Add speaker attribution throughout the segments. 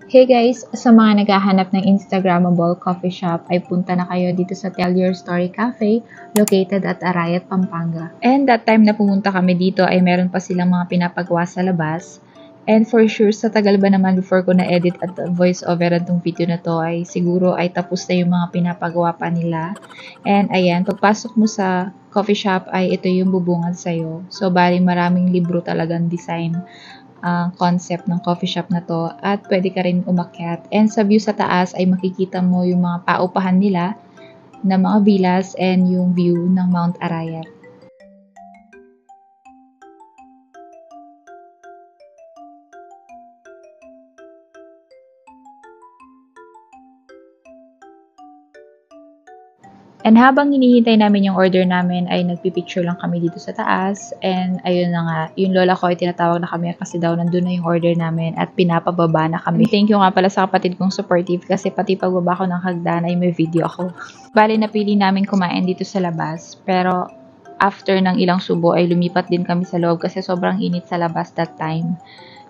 Speaker 1: Hey guys, sa mga naghahanap ng Instagrammable coffee shop ay punta na kayo dito sa Tell Your Story Cafe located at Arayat, Pampanga. And that time na pumunta kami dito ay meron pa silang mga pinapagawa sa labas. And for sure, sa tagal ba naman before ko na-edit at voice over itong video na to ay siguro ay tapos na yung mga pinapagawa pa nila. And ayan, pagpasok mo sa coffee shop ay ito yung bubungan sa'yo. So bali maraming libro talagang design ang concept ng coffee shop na to at pwede ka rin umakyat. And sa view sa taas ay makikita mo yung mga paupahan nila na mga villas and yung view ng Mount Arayat. And habang hinihintay namin yung order namin ay nagpipicture lang kami dito sa taas. And ayun na nga, yung lola ko ay tinatawag na kami kasi daw nandun na yung order namin at pinapababa na kami. Thank you nga pala sa kapatid kong supportive kasi pati pagbaba ko ng hagdan ay may video ako. Bali napili namin kumain dito sa labas pero after ng ilang subo ay lumipat din kami sa loob kasi sobrang init sa labas that time.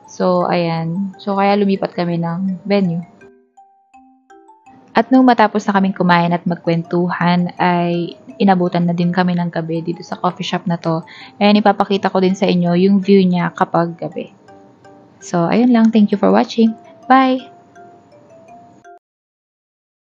Speaker 1: So ayan, so kaya lumipat kami ng venue. At nung matapos na kaming kumain at magkwentuhan ay inabutan na din kami ng gabi dito sa coffee shop na to. And ipapakita ko din sa inyo yung view niya kapag gabi. So, ayun lang. Thank you for watching. Bye!